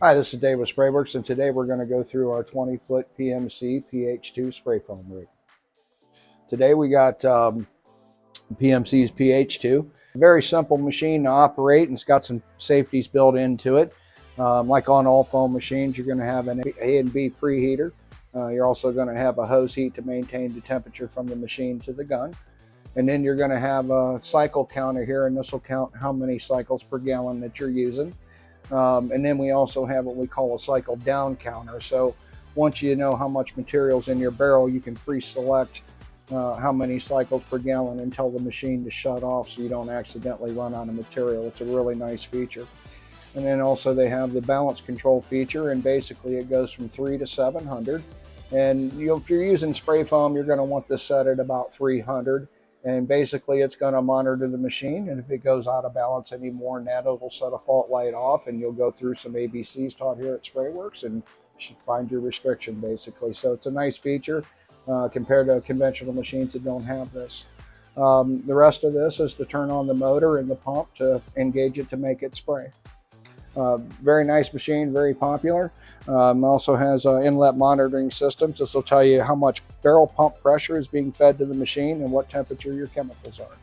Hi, this is Dave with SprayWorks, and today we're going to go through our 20-foot PMC PH2 spray foam rig. Today we got PMC's PH2. Very simple machine to operate, and it's got some safeties built into it. Like on all foam machines, you're going to have an A and B preheater. You're also going to have a hose heat to maintain the temperature from the machine to the gun. And then you're going to have a cycle counter here, and this will count how many cycles per gallon that you're using. And then we also have what we call a cycle down counter. So once you know how much material's in your barrel, you can pre-select how many cycles per gallon and tell the machine to shut off so you don't accidentally run out of material. It's a really nice feature. And then also they have the balance control feature, and basically it goes from 3 to 700. And if you're using spray foam, you're going to want this set at about 300. And basically it's going to monitor the machine, and if it goes out of balance anymore than that, it'll set a fault light off, and you'll go through some ABCs taught here at SprayWorks and find your restriction basically. So it's a nice feature compared to conventional machines that don't have this. The rest of this is to turn on the motor and the pump to engage it to make it spray. Very nice machine, very popular. Also has inlet monitoring systems. This will tell you how much barrel pump pressure is being fed to the machine and what temperature your chemicals are.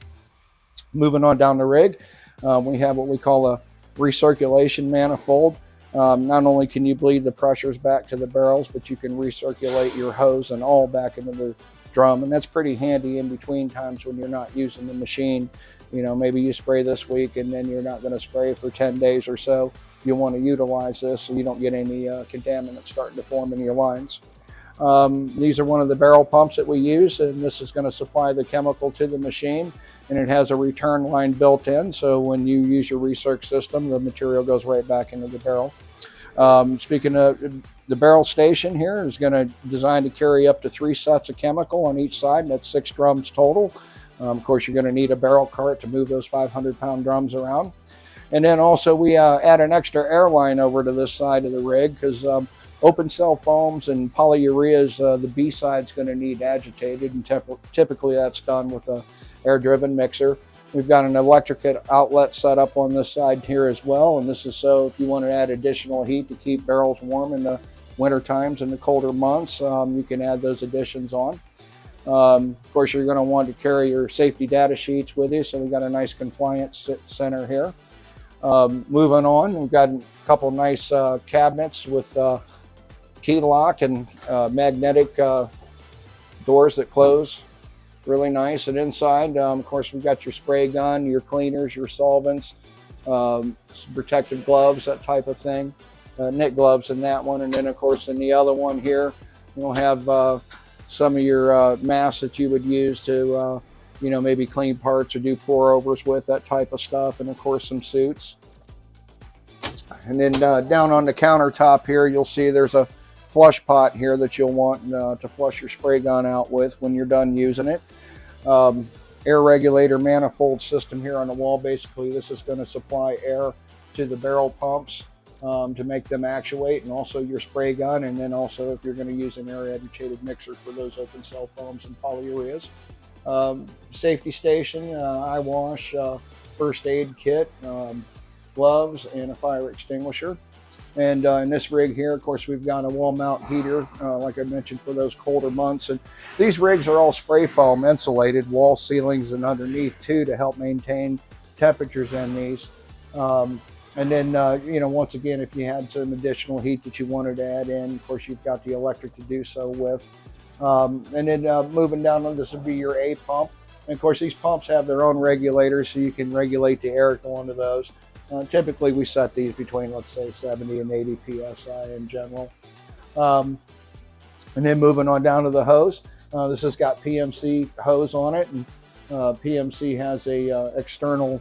Moving on down the rig, we have what we call a recirculation manifold. Not only can you bleed the pressures back to the barrels, but you can recirculate your hose and all back into the drum, and that's pretty handy in between times when you're not using the machine. You know, maybe you spray this week and then you're not going to spray for 10 days or so. You want to utilize this so you don't get any contaminants starting to form in your lines. These are one of the barrel pumps that we use, and this is going to supply the chemical to the machine, and it has a return line built in, so when you use your recirc system, the material goes right back into the barrel. Speaking of the barrel station here, is going to designed to carry up to 3 sets of chemical on each side, and that's 6 drums total. Of course, you're going to need a barrel cart to move those 500-pound drums around. And then also we add an extra air line over to this side of the rig because open cell foams and polyureas, the B side's going to need agitated, and typically that's done with a air-driven mixer. We've got an electric outlet set up on this side here as well, and this is so if you want to add additional heat to keep barrels warm in the winter times and the colder months, you can add those additions on. Of course, you're going to want to carry your safety data sheets with you, so we've got a nice compliance center here. Moving on, we've got a couple nice cabinets with key lock and magnetic doors that close. Really nice. And inside, of course, we've got your spray gun, your cleaners, your solvents, protective gloves, that type of thing. Knit gloves in that one. And then, of course, in the other one here, you'll have some of your masks that you would use to, you know, maybe clean parts or do pour overs with, that type of stuff. And, of course, some suits. And then down on the countertop here, you'll see there's a flush pot here that you'll want to flush your spray gun out with when you're done using it. Air regulator manifold system here on the wall. Basically, this is going to supply air to the barrel pumps to make them actuate, and also your spray gun, and then also if you're going to use an air agitated mixer for those open cell foams and polyureas. Safety station, eye wash, first aid kit, gloves, and a fire extinguisher. And in this rig here, of course, we've got a wall mount heater, like I mentioned, for those colder months. And these rigs are all spray foam insulated, wall ceilings and underneath too, to help maintain temperatures in these. And then, you know, once again, if you had some additional heat that you wanted to add in, of course, you've got the electric to do so with. And then moving down, this would be your A pump. And of course, these pumps have their own regulators, so you can regulate the air going to those. Typically, we set these between, let's say, 70 and 80 PSI in general. And then moving on down to the hose. This has got PMC hose on it, and PMC has a external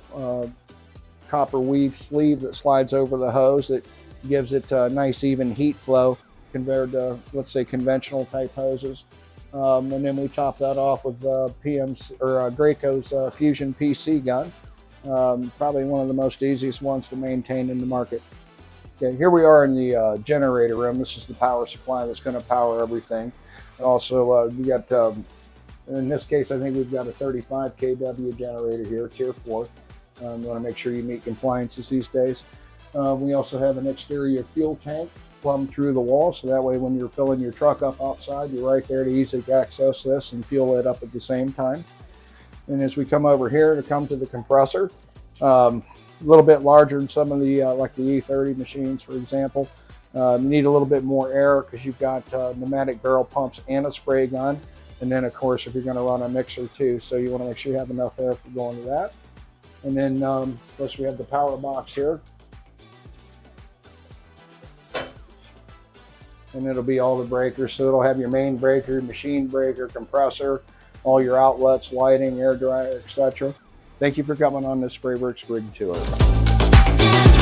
copper weave sleeve that slides over the hose that gives it a nice even heat flow compared to, let's say, conventional type hoses. And then we top that off with PMC or Graco's Fusion PC gun. Probably one of the most easiest ones to maintain in the market. Okay, here we are in the generator room. This is the power supply that's going to power everything. Also, we got, in this case, I think we've got a 35 kW generator here, tier 4. You want to make sure you meet compliances these days. We also have an exterior fuel tank plumb through the wall, so that way when you're filling your truck up outside, you're right there to easily access this and fuel it up at the same time. And as we come over here to come to the compressor, a little bit larger than some of the like the E30 machines, for example. You need a little bit more air because you've got pneumatic barrel pumps and a spray gun. And then, of course, if you're going to run a mixer too, so you want to make sure you have enough air for going to that. And then, of course, we have the power box here. And it'll be all the breakers. So it'll have your main breaker, machine breaker, compressor, all your outlets, lighting, air dryer, etc. Thank you for coming on this SprayWorks Rig Tour.